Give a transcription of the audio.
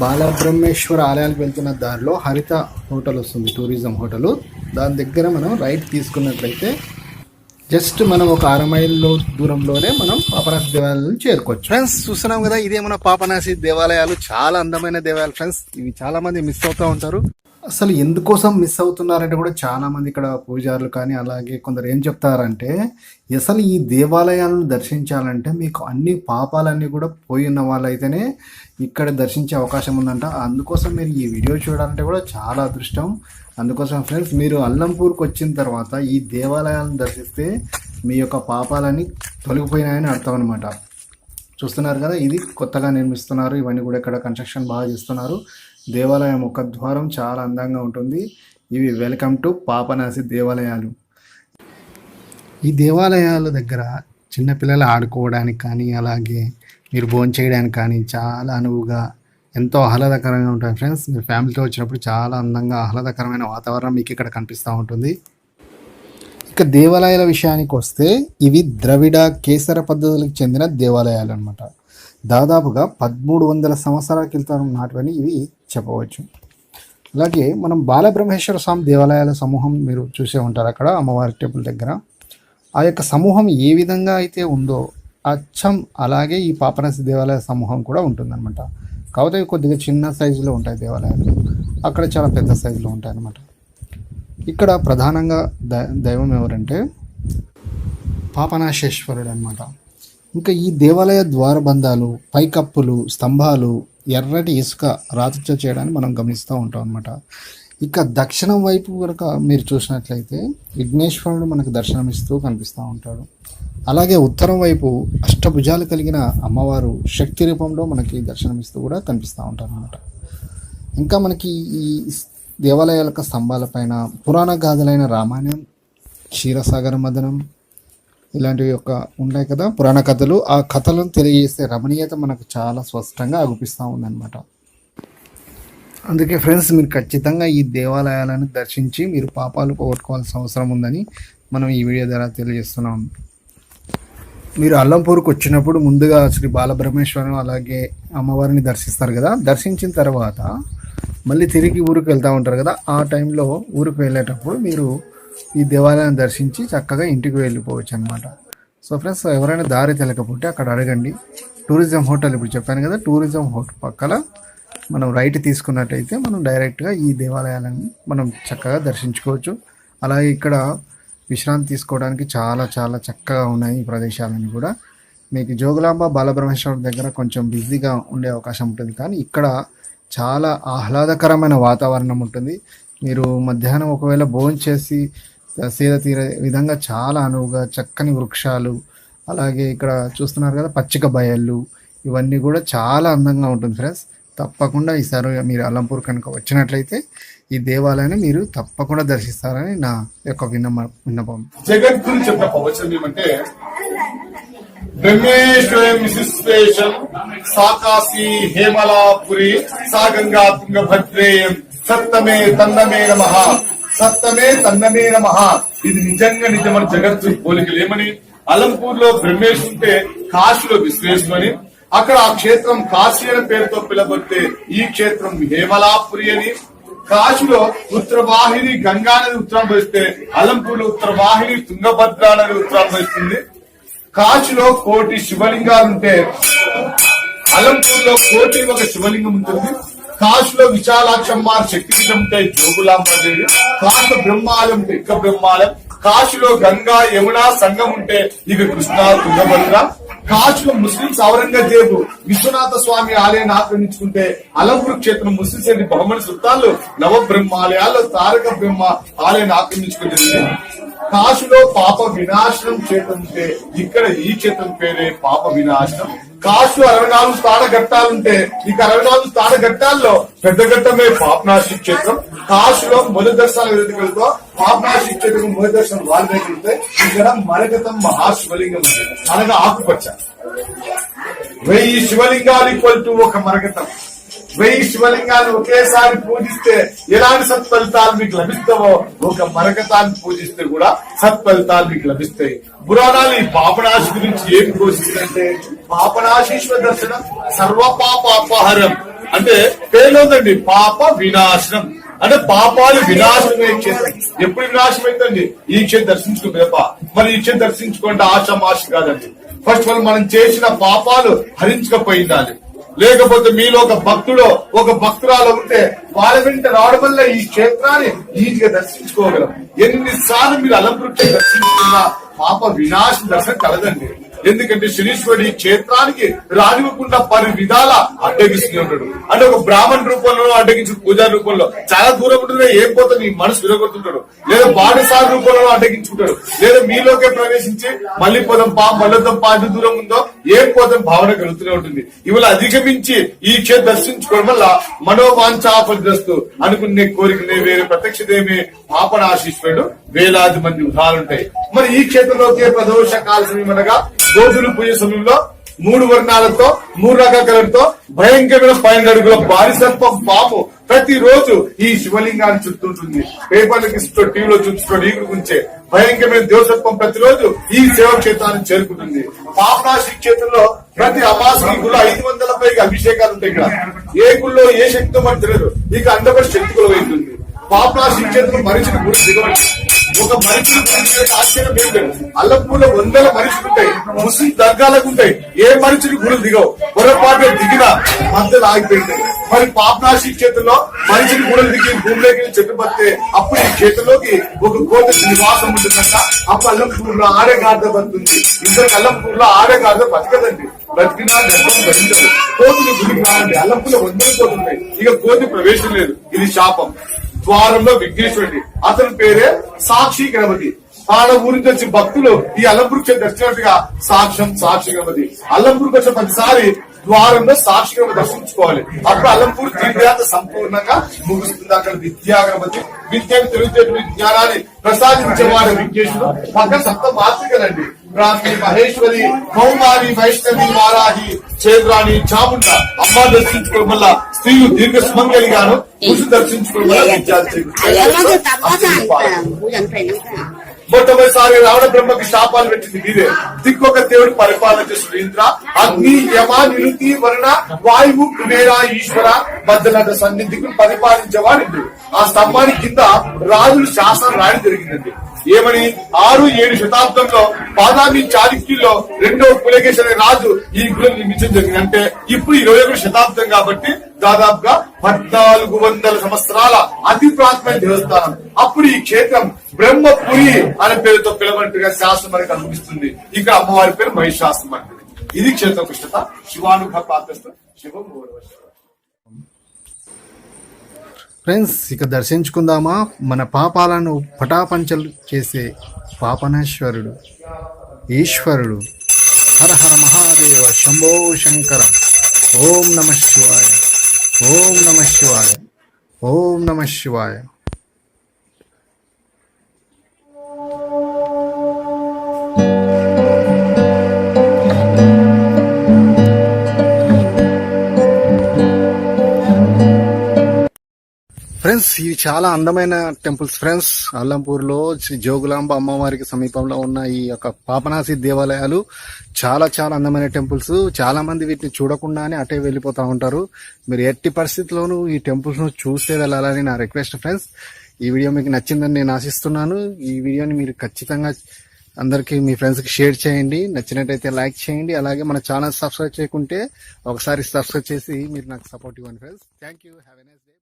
బాలబ్రహ్మేశ్వర ఆలయానికి వెళ్తున్న దారిలో హరిత హోటల్ వస్తుంది, టూరిజం హోటల్. దాని దగ్గర మనం రైట్ తీసుకున్నట్లయితే జస్ట్ మనం ఒక 6 మైళ్ళ దూరంలోనే మనం పాపనాశి దేవాలయాలను చేరుకోవచ్చు. ఫ్రెండ్స్ చూస్తున్నాం కదా, ఇదే మన పాపనాశి దేవాలయాలు. చాలా అందమైన దేవాలయాలు ఫ్రెండ్స్. ఇవి చాలా మంది మిస్ అవుతూ ఉంటారు. అసలు ఎందుకోసం మిస్ అవుతున్నారంటే కూడా చాలా మంది ఇక్కడ పూజారులు కానీ అలాగే కొందరు ఏం చెప్తారంటే, అసలు ఈ దేవాలయాలను దర్శించాలంటే మీకు అన్ని పాపాలన్నీ కూడా పోయి ఉన్న వాళ్ళైతేనే ఇక్కడ దర్శించే అవకాశం ఉందంట. అందుకోసం మీరు ఈ వీడియో చూడాలంటే కూడా చాలా అదృష్టం. అందుకోసం ఫ్రెండ్స్, మీరు అల్లంపూర్కి వచ్చిన తర్వాత ఈ దేవాలయాలను దర్శిస్తే మీ యొక్క పాపాలన్నీ తొలగిపోయినాయని అర్థం అనమాట. చూస్తున్నారు కదా, ఇది కొత్తగా నిర్మిస్తున్నారు. ఇవన్నీ కూడా ఇక్కడ కన్స్ట్రక్షన్ బాగా చేస్తున్నారు. దేవాలయం ఒక ద్వారం చాలా అందంగా ఉంటుంది. ఇవి వెల్కమ్ టు పాపనాశి దేవాలయాలు. ఈ దేవాలయాల దగ్గర చిన్నపిల్లలు ఆడుకోవడానికి కానీ అలాగే మీరు భోజనం చేయడానికి కానీ చాలా అనువుగా ఎంతో ఆహ్లాదకరంగా ఉంటుంది ఫ్రెండ్స్. మీరు ఫ్యామిలీతో వచ్చినప్పుడు చాలా అందంగా ఆహ్లాదకరమైన వాతావరణం మీకు ఇక్కడ కనిపిస్తూ ఉంటుంది. ఇక దేవాలయాల విషయానికి వస్తే ఇవి ద్రవిడ కేసర పద్ధతులకు చెందిన దేవాలయాలు అనమాట. దాదాపుగా 1300 సంవత్సరాల క్రితం నాటివని ఇవి చెప్పవచ్చు. అలాగే మనం బాలబ్రహ్మేశ్వర స్వామి దేవాలయాల సమూహం మీరు చూసే ఉంటారు అక్కడ అమ్మవారి టెంపుల్ దగ్గర. ఆ యొక్క సమూహం ఏ విధంగా అయితే ఉందో అచ్చం అలాగే ఈ పాపనాశి దేవాలయ సమూహం కూడా ఉంటుందన్నమాట. కాకపోతే కొద్దిగా చిన్న సైజులో ఉంటాయి దేవాలయాలు, అక్కడ చాలా పెద్ద సైజులో ఉంటాయి అన్నమాట. ఇక్కడ ప్రధానంగా దైవం ఎవరంటే పాపనాశేశ్వరుడు అనమాట. ఇంకా ఈ దేవాలయ ద్వారబంధాలు, పైకప్పులు, స్తంభాలు ఎర్రటి ఇసుక రాతితో చేయడాన్ని మనం గమనిస్తూ ఉంటాం అనమాట. ఇక దక్షిణం వైపు కనుక మీరు చూసినట్లయితే విఘ్నేశ్వరుడు మనకు దర్శనమిస్తూ కనిపిస్తూ ఉంటాడు. అలాగే ఉత్తరం వైపు అష్టభుజాలు కలిగిన అమ్మవారు శక్తి రూపంలో మనకి దర్శనమిస్తూ కూడా కనిపిస్తూ ఉంటారు అనమాట. ఇంకా మనకి ఈ దేవాలయాల యొక్క స్తంభాలపైన పురాణ గాథలైన రామాయణం, క్షీరసాగర మదనం ఇలాంటివి యొక్క ఉన్నాయి కదా పురాణ కథలు. ఆ కథలను తెలియజేసే రమణీయత మనకు చాలా స్పష్టంగా అగుపిస్తూ ఉందన్నమాట. అందుకే ఫ్రెండ్స్, మీరు ఖచ్చితంగా ఈ దేవాలయాలను దర్శించి మీరు పాపాలు పోగొట్టుకోవాల్సిన అవసరం ఉందని మనం ఈ వీడియో ద్వారా తెలియజేస్తున్నాం. మీరు అల్లంపూర్కి వచ్చినప్పుడు ముందుగా శ్రీ బాలబ్రహ్మేశ్వరం అలాగే అమ్మవారిని దర్శిస్తారు కదా. దర్శించిన తర్వాత మళ్ళీ తిరిగి ఊరికి వెళ్తూ ఉంటారు కదా. ఆ టైంలో ఊరికి వెళ్ళేటప్పుడు మీరు ఈ దేవాలయాన్ని దర్శించి చక్కగా ఇంటికి వెళ్ళిపోవచ్చు అనమాట. సో ఫ్రెండ్స్, ఎవరైనా దారి తెలియకపోతే అక్కడ అడగండి. టూరిజం హోటల్ ఇప్పుడు చెప్పాను కదా, టూరిజం హోటల్ పక్కన మనం రైట్ తీసుకున్నట్టయితే మనం డైరెక్ట్గా ఈ దేవాలయాలను మనం చక్కగా దర్శించుకోవచ్చు. అలాగే ఇక్కడ విశ్రాంతి తీసుకోవడానికి చాలా చాలా చక్కగా ఉన్నాయి ఈ ప్రదేశాలన్నీ కూడా. మీకు జోగులాంబ బాలబ్రహ్మేశ్వరం దగ్గర కొంచెం బిజీగా ఉండే అవకాశం ఉంటుంది, కానీ ఇక్కడ చాలా ఆహ్లాదకరమైన వాతావరణం ఉంటుంది. మీరు మధ్యాహ్నం ఒకవేళ భోజనం చేసి సేద తీరే విధంగా చాలా అనువుగా చక్కని వృక్షాలు, అలాగే ఇక్కడ చూస్తున్నారు కదా పచ్చిక బయళ్ళు, ఇవన్నీ కూడా చాలా అందంగా ఉంటుంది ఫ్రెండ్స్. తప్పకుండా ఈసారి మీరు అల్లంపూర్ కనుక వచ్చినట్లయితే ఈ దేవాలయాన్ని మీరు తప్పకుండా దర్శిస్తారని నా యొక్క విన్నపం. జగద్గురు చెప్పిన ప్రవచనం ఏమంటే, బ్రహ్మేశ్వరం విశిష్టేశం సాకాశి హేమలాపురి సా గంగా తుంగభద్రేయం సత్తమే తన్నమే నమః, సత్తమే తన్నమే నమః. ఇది నిజంగా నిజమని జగద్గురు పోలికలు. ఏమని? అలంపూర్ లో బ్రహ్మేశ్ ఉంటే కాశీలో విశ్వేశ్వని, అక్కడ ఆ క్షేత్రం కాశీ అనే పేరుతో పిలబడితే ఈ క్షేత్రం హేమలాపురి అని. కాశీలో ఉత్తరవాహిని గంగా నది ఉత్తరాన్ని వహిస్తే అలంపూర్ లో ఉత్తరవాహిని తుంగభద్ర నది ఉత్తరాన్ని వహిస్తుంది. కాశీలో 1,000,000 శివలింగాలుంటే అలంపూర్ లో 1,000,000 శివలింగం ఉంటుంది. కాశీలో విశాలాక్షమ్మ శక్తిపీఠం ఉంటే జోగులాంబదేవి, కాశీలో బ్రహ్మాలయం ఉంటే ఇక బ్రహ్మాలయం, కాశీలో గంగా యమున సంగం ఉంటే ఇక కృష్ణా తుంగభద్ర, కాశీలో ముస్లింస్ ఔరంగజేబు విశ్వనాథ స్వామి ఆలయాన్ని ఆక్రమించుకుంటే అలంపూర్ క్షేత్రం ముస్లిం బహుమని సుల్తాన్లు నవబ్రహ్మాలయాల్లో తారక బ్రహ్మ ఆలయాన్ని ఆక్రమించుకుంటుంది. కాశీలో పాప వినాశనం క్షేత్రం ఉంటే ఇక్కడ ఈ క్షేత్రం పేరే పాప వినాశనం. కాశీలో 64 స్థానఘట్టాలుంటే ఇక 64 స్థానఘట్టాల్లో పెద్ద ఘట్టమే పాపనాశి క్షేత్రం. కాశీలో మొదటి దర్శనాలు వేదికలతో పాపనాశి క్షేత్రం మొదటి దర్శనం వాళ్ళ దగ్గర ఉంటే ఇక్కడ మరగతం మహాశివలింగం ఉంది, అనగా ఆకుపచ్చ. 1000 శివలింగాలు ఈక్వల్ టు ఒక మరగతం. 1000 శివలింగాన్ని ఒకేసారి పూజిస్తే ఎలాంటి సత్ఫలితాలు మీకు లభిస్తావో ఒక మరకతాన్ని పూజిస్తే కూడా సత్ఫలితాలు మీకు లభిస్తాయి. పురాణాలు ఈ పాపనాశి గురించి ఏం ఘోషిస్తుందంటే పాపనాశీశ్వర దర్శనం సర్వ పాపాపహరం అంటే పేర్లోందండి పాప వినాశనం అంటే పాపాలు వినాశనమే క్షేత్రం. ఎప్పుడు వినాశనం అవుతుంది? ఈ క్షేత్రం దర్శించుకునే మరి ఈ క్షేత్రం దర్శించుకుంటే ఆశమాష కాదండి. ఫస్ట్ ఆఫ్ ఆల్ మనం చేసిన పాపాలు హరించకపోయిండాలి. లేకపోతే మీలో ఒక భక్తుడు ఒక భక్తురాలు ఉంటే వాళ్ళ వెంట రావడం వల్ల ఈ క్షేత్రాన్ని ఈజీగా దర్శించుకోగలం. ఎన్నిసార్లు మీరు అలంకృతి దర్శించుకున్నా పాప వినాశ దర్శనం కలదండి. ఎందుకంటే శనీశ్వరుడు ఈ క్షేత్రానికి రానివ్వకుండా పలు విధాల అడ్డగిస్తూ ఉంటాడు. అంటే ఒక బ్రాహ్మణ రూపంలో అడ్డగించి పూజా రూపంలో చాలా దూరం ఉంటుంది, ఏం పోతుంది నీ మనసు విరగొడుతుంటాడు. లేదా బాడసారి రూపంలో అడ్డగించుకుంటాడు. లేదా మీలోకే ప్రవేశించి మళ్ళీ పోదాం మళ్ళొద్దాం ఎంత దూరం ఉందో ఏం పోదాం భావన కలుగుతూనే ఉంటుంది. ఇవాళ అధిగమించి ఈ క్షేత్రం దర్శించుకోవడం వల్ల మనోవాంఛాఫలద్రస్తు అనుకునే కోరికలే వేరే ప్రత్యక్షదేమే పాపనాశీశ్వరుడు వేలాది మంది ఉదాహరణలుంటాయి. మరి ఈ క్షేత్రంలోకి ప్రదోష కాల సమయం అనగా గోధుల పూజ సమయంలో 3 వర్ణాలతో 3 రకాల కలర్తో భయంకరమైన 12 అడుగుల భారీ సర్పం పాము ప్రతిరోజు ఈ శివలింగాన్ని చుట్టూంటుంది. పేపర్లకి ఇస్తాడు, టీవీలో చూస్తున్నాడు. ఈ గురించే భయంకరమైన దేవసర్పం ప్రతిరోజు ఈ సేవ క్షేత్రాన్ని చేరుకుంటుంది. పాపనాశి క్షేత్రంలో ప్రతి అమాసకి గుళ్ళు 500 పైగా అభిషేకాలు ఉంటాయి. ఇక్కడ ఏ గుళ్ళో ఏ శక్తితో మనకు తెలియదు. ఇక అందరి శక్తి కొలవైతుంది. పాపనాశి క్షేత్రం మనిషిని గుడి దిగవచ్చు. ఒక మనిషిని ఆశ్చర్యం ఏంటంటే అల్లంపూర్లో 100 మనుషులు ఉంటాయి, ముస్లిం దర్గాలకు ఉంటాయి. ఏ మనిషిని గుడి దిగవు. పొరపాటు దిగినా మధ్యలో ఆగిపోయింటాయి. మరి పాపనాశి క్షేత్రంలో మనిషిని గుడి దిగి భూమిలోకి చెట్టు పడితే అప్పుడు ఈ క్షేత్రంలోకి ఒక కోట నివాసం ఉంటుందంట. అప్పుడు అల్లంపూర్లో ఆడే గార్ద బతుంది. ఇంతకు అల్లంపూర్లో ఆడే గార్ద బతకదండి. బతికినా గర్భం భరించదు. కోతులు గుడికి రావండి. అల్లంపూర్లో 100 కోతులున్నాయి. ఇక కోతి ప్రవేశం లేదు. ఇది శాపం. ద్వారంలో విఘ్నేశ్వరుడి అతని పేరే సాక్షి గణపతి. ఆయన ఊరి నుంచి వచ్చి భక్తులు ఈ అల్లంపూర్ క్షేత్రం దర్శించినట్టుగా సాక్షి గణపతి. అల్లంపూర్కి వచ్చిన ప్రతిసారి ద్వారంలో సాక్షి గణపతి దర్శించుకోవాలి. అప్పుడు అల్లంపూర్ తీర్థయాత్ర సంపూర్ణంగా ముగుస్తుంది. అక్కడ విద్యా గణపతి విద్యను తెలివితేటలు జ్ఞానాన్ని ప్రసాదించేవాడు విఘ్నేశ్వరుడు. పక్కన సప్త మాతృకలండి. బ్రాహ్మి మహేశ్వరి కౌమారి వైష్ణవి వారాహి చేద్రాణి చాముండ అమ్మ దర్శించుకోవడం వల్ల స్త్రీలు దీర్ఘ సుమంగలి గాను పురుషులు దర్శించుకోవడం వల్ల విద్యార్థి. మొట్టమొదటిసారి రావణ బ్రహ్మకి శాపాలు పెట్టింది మీరే. దిక్కొక దేవుడు పరిపాలన చేస్తున్న ఇంద్ర అగ్ని యమ నిరుతి వరుణ వాయువు కుబేర ఈశ్వర మధ్యనట సన్నిధికి పరిపాలించేవాడు. ఆ స్తంభానికి కింద రాజులు శాసనం రాయడం జరిగిందండి. ఏమని 6-7 శతాబ్దంలో బాదామి చాళుక్యుల్లో 2వ పులకేశి అనే రాజు ఈ గుడిని నిర్మించడం జరిగింది. అంటే ఇప్పుడు 21వ శతాబ్దం కాబట్టి దాదాపుగా 1400 సంవత్సరాల అతి ప్రాచీన దేవస్థానం. అప్పుడు ఈ క్షేత్రం బ్రహ్మపురి అనే పేరుతో పిలవనట్టుగా శాస్త్రం మనకు అనిపిస్తుంది. ఇక్కడ అమ్మవారి పేరు మహిషాస్త్రం అంటుంది. ఇది క్షేత్ర కృష్ణత శివానుభవ పాత్రస్తు శివం. ఫ్రెండ్స్, ఇక దర్శించుకుందామా మన పాపాలను పటాపంచలు చేసే పాపనేశ్వరుడు ఈశ్వరుడు. హర హర మహాదేవ శంభో శంకర. ఓం నమ శివాయ, ఓం నమ శివాయ, ఓం నమ శివాయ. ఫ్రెండ్స్, ఇవి చాలా అందమైన టెంపుల్స్ ఫ్రెండ్స్. అల్లంపూర్లో జోగులాంబ అమ్మవారికి సమీపంలో ఉన్న ఈ యొక్క పాపనాశి దేవాలయాలు చాలా చాలా అందమైన టెంపుల్స్. చాలా మంది వీటిని చూడకుండానే అటే వెళ్ళిపోతూ ఉంటారు. మీరు ఎట్టి పరిస్థితుల్లోనూ ఈ టెంపుల్స్ ను చూస్తే వెళ్ళాలని నా రిక్వెస్ట్ ఫ్రెండ్స్. ఈ వీడియో మీకు నచ్చిందని నేను ఆశిస్తున్నాను. ఈ వీడియోని మీరు ఖచ్చితంగా అందరికి మీ ఫ్రెండ్స్ కి షేర్ చేయండి. నచ్చినట్టయితే లైక్ చేయండి. అలాగే మన ఛానల్ సబ్స్క్రైబ్ చేయకుంటే ఒకసారి సబ్స్క్రైబ్ చేసి మీరు నాకు సపోర్ట్ ఇవ్వండి friends. Thank you. Have a nice day.